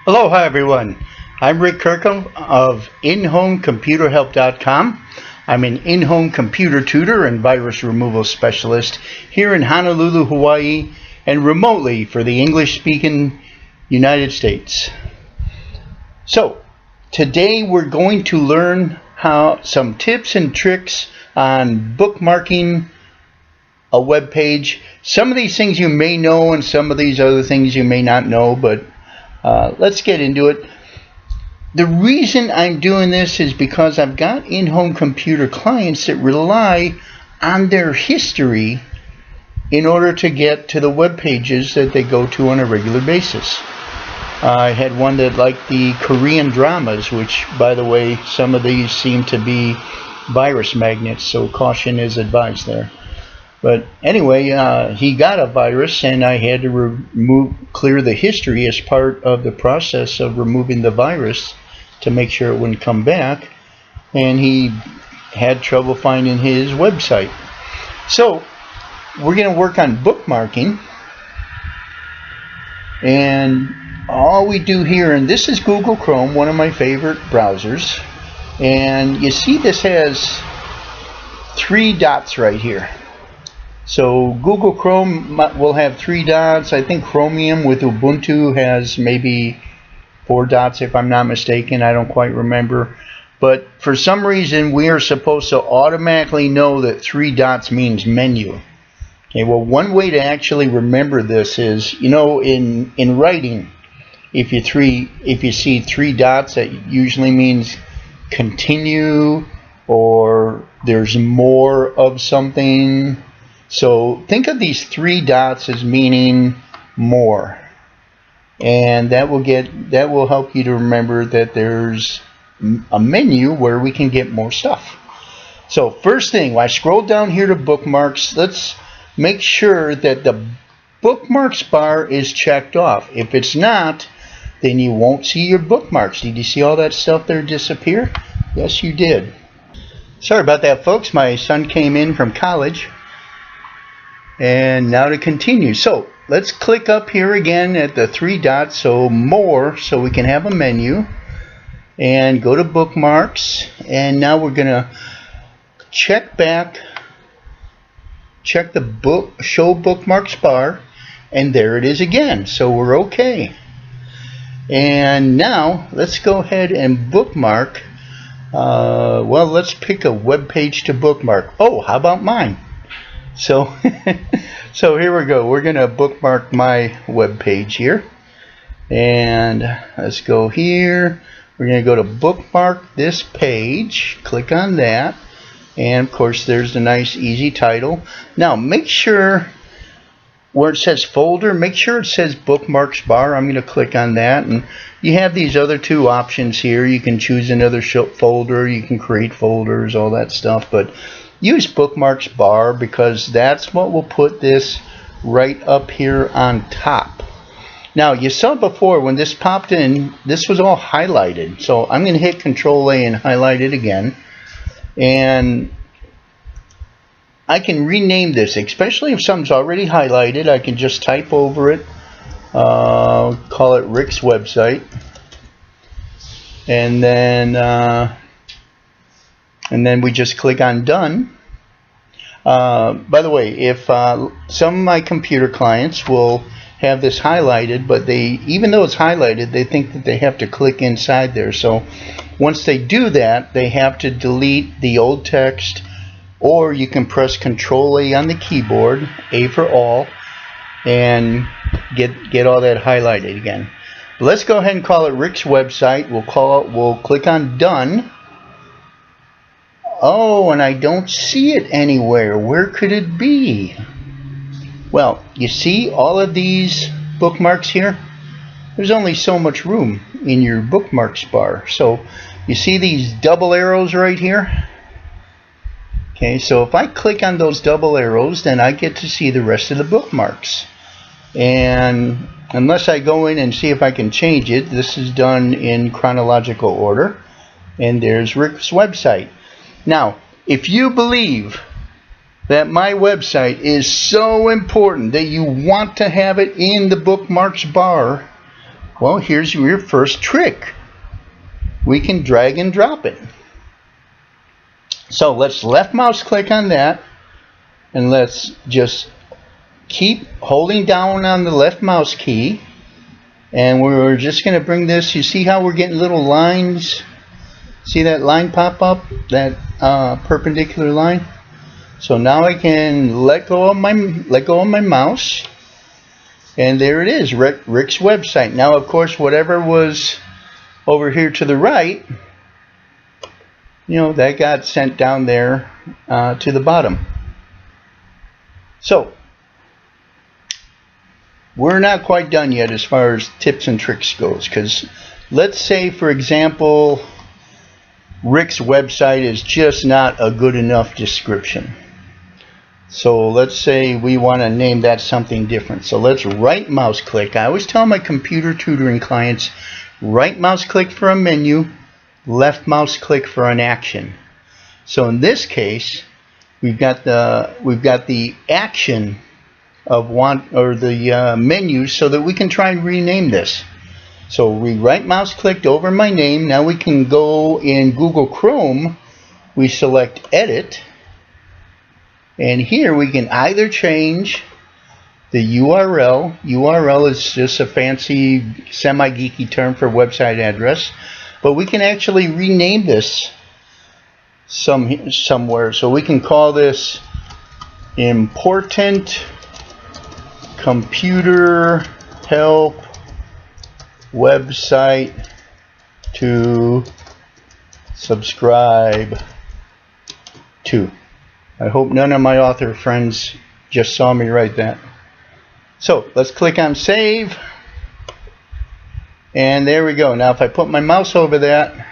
Hello, hi everyone. I'm Rick Kirkham of InHomeComputerHelp.com. I'm an in-home computer tutor and virus removal specialist here in Honolulu, Hawaii, and remotely for the English-speaking United States. So, today we're going to learn some tips and tricks on bookmarking a web page. Some of these things you may know and some of these other things you may not know, but let's get into it. The reason I'm doing this is because I've got in-home computer clients that rely on their history in order to get to the web pages that they go to on a regular basis. I had one that liked the Korean dramas, which, by the way, some of these seem to be virus magnets, so caution is advised there. But anyway, he got a virus, and I had to clear the history as part of the process of removing the virus to make sure it wouldn't come back. And he had trouble finding his website. So we're going to work on bookmarking. And all we do here, and this is Google Chrome, one of my favorite browsers. And you see this has 3 dots right here. So Google Chrome will have 3 dots. I think Chromium with Ubuntu has maybe 4 dots if I'm not mistaken. I don't quite remember. But for some reason we are supposed to automatically know that 3 dots means menu. Okay, well, one way to actually remember this is, you know, in writing, if you see 3 dots, that usually means continue or there's more of something. So think of these 3 dots as meaning more, and that will help you to remember that there's a menu where we can get more stuff. So first thing, when I scroll down here to bookmarks, let's make sure that the bookmarks bar is checked off. If it's not, then you won't see your bookmarks. Did you see all that stuff there disappear? Yes, you did. Sorry about that, folks. My son came in from college. And now to continue. So let's click up here again at the 3 dots, so more, so we can have a menu, and go to bookmarks. And now we're gonna check the show bookmarks bar, and there it is again, so we're okay. And now let's go ahead and bookmark. Well, let's pick a web page to bookmark. Oh, how about mine? So here we go. We're going to bookmark my web page here. And let's go here. We're going to go to bookmark this page. Click on that. And of course there's the nice easy title. Now make sure where it says folder, make sure it says bookmarks bar. I'm going to click on that. And you have these other 2 options here. You can choose another folder. You can create folders, all that stuff. But use bookmarks bar because that's what will put this right up here on top. Now you saw before when this popped in, this was all highlighted. So I'm going to hit Control A and highlight it again. And I can rename this, especially if something's already highlighted. I can just type over it, call it Rick's website, and then we just click on done. By the way, if some of my computer clients will have this highlighted, but even though it's highlighted, they think that they have to click inside there. So once they do that, they have to delete the old text, or you can press Control A on the keyboard, A for all, and get all that highlighted again. Let's go ahead and call it Rick's website. We'll click on done. Oh, and I don't see it anywhere. Where could it be? Well, you see all of these bookmarks here? There's only so much room in your bookmarks bar. So you see these double arrows right here? Okay, so if I click on those double arrows, then I get to see the rest of the bookmarks. And unless I go in and see if I can change it, this is done in chronological order. And there's Rick's website. Now, if you believe that my website is so important that you want to have it in the bookmarks bar, Well, here's your first trick. We can drag and drop it. So let's left mouse click on that, and let's just keep holding down on the left mouse key, and we're just going to bring this. You see how we're getting little lines? See that line pop up, that perpendicular line? So now I can let go of my mouse, and there it is, Rick's website. Now, of course, whatever was over here to the right, you know, that got sent down there to the bottom. So we're not quite done yet as far as tips and tricks goes, because let's say, for example, Rick's website is just not a good enough description. So let's say we want to name that something different. So let's right mouse click. I always tell my computer tutoring clients, right mouse click for a menu, left mouse click for an action. So in this case, we've got the action of the menu, so that we can try and rename this. So we right mouse clicked over my name. Now we can go in Google Chrome, we select edit, and here we can either change the URL. URL is just a fancy semi-geeky term for website address, but we can actually rename this somewhere. So we can call this Important Computer Help Website to subscribe to. I hope none of my author friends just saw me write that. So let's click on save, and there we go. Now if I put my mouse over that,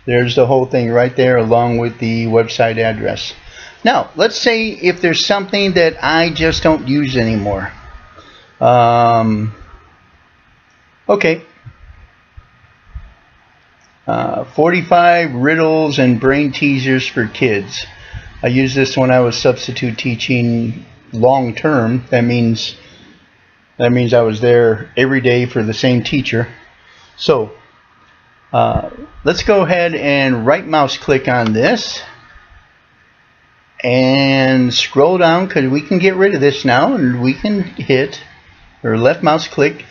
there's the whole thing right there along with the website address. Now let's say if there's something that I just don't use anymore. Okay. 45 riddles and brain teasers for kids. I used this when I was substitute teaching long term. That means I was there every day for the same teacher. So let's go ahead and right mouse click on this and scroll down, because we can get rid of this now, and we can hit, or left mouse click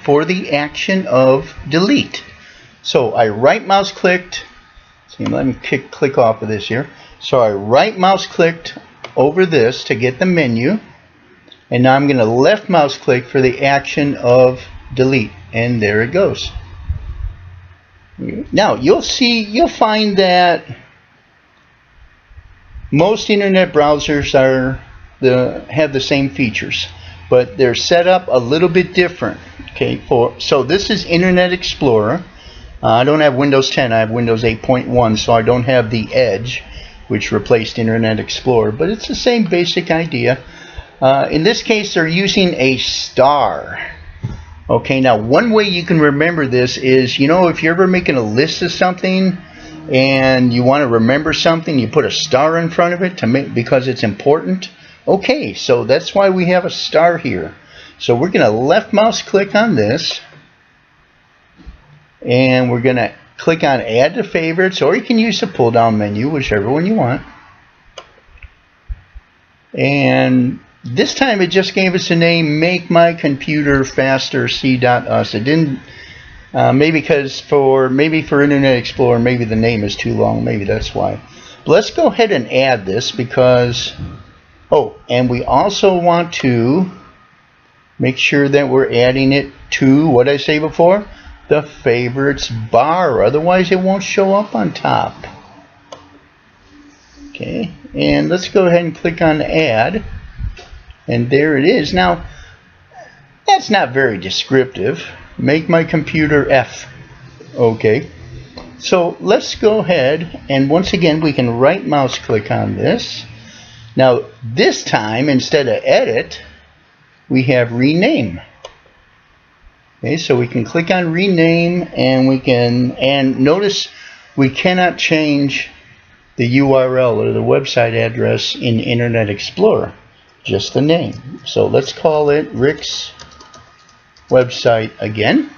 for the action of delete. So I right mouse clicked. See, let me click off of this here. So I right mouse clicked over this to get the menu, and now I'm going to left mouse click for the action of delete, and there it goes. Now you'll find that most internet browsers have the same features, but they're set up a little bit different. Okay, so this is Internet Explorer. I don't have Windows 10, I have Windows 8.1, so I don't have the Edge, which replaced Internet Explorer, but it's the same basic idea. In this case, they're using a star. Okay, now one way you can remember this is, you know, if you're ever making a list of something and you want to remember something, you put a star in front of it because it's important. Okay, so that's why we have a star here. So we're going to left mouse click on this, and we're going to click on add to favorites, or you can use the pull down menu, whichever one you want. And this time it just gave us a name, Make My Computer Faster C.us. It didn't, maybe for Internet Explorer, maybe the name is too long, maybe that's why. But let's go ahead and add this, because, oh, and we also want to make sure that we're adding it to, what did I say before? The favorites bar, otherwise it won't show up on top. Okay, and let's go ahead and click on add, and there it is. Now that's not very descriptive. Make my computer F. Okay, so let's go ahead, and once again we can right mouse click on this. Now this time, instead of edit, we have rename. Okay, so we can click on rename, and notice we cannot change the URL or the website address in Internet Explorer, just the name. So let's call it Rick's website again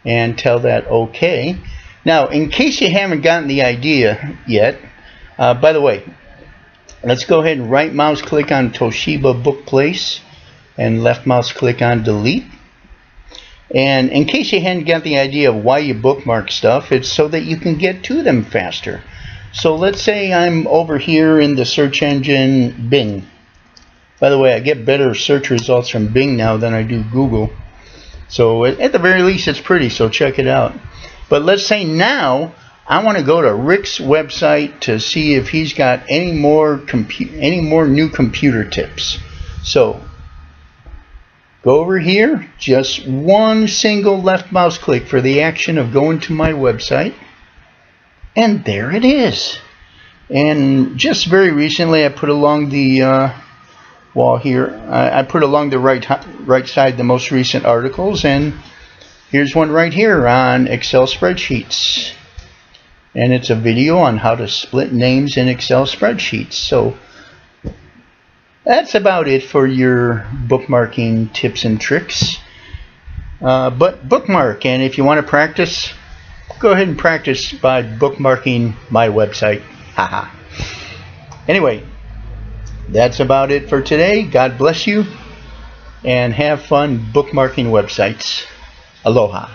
and tell that OK. Now, in case you haven't gotten the idea yet, by the way, let's go ahead and right mouse click on Toshiba Book Place and left mouse click on Delete. And in case you hadn't got the idea of why you bookmark stuff, it's so that you can get to them faster. So let's say I'm over here in the search engine Bing. By the way, I get better search results from Bing now than I do Google. So at the very least, it's pretty, so check it out. But let's say now I want to go to Rick's website to see if he's got any more new computer tips. So go over here, just one single left mouse click for the action of going to my website. And there it is. And just very recently I put along the wall here, I put along the right side the most recent articles, and here's one right here on Excel spreadsheets. And it's a video on how to split names in Excel spreadsheets. So that's about it for your bookmarking tips and tricks. But bookmark, and if you want to practice, go ahead and practice by bookmarking my website. Haha. Anyway, that's about it for today. God bless you, and have fun bookmarking websites. Aloha.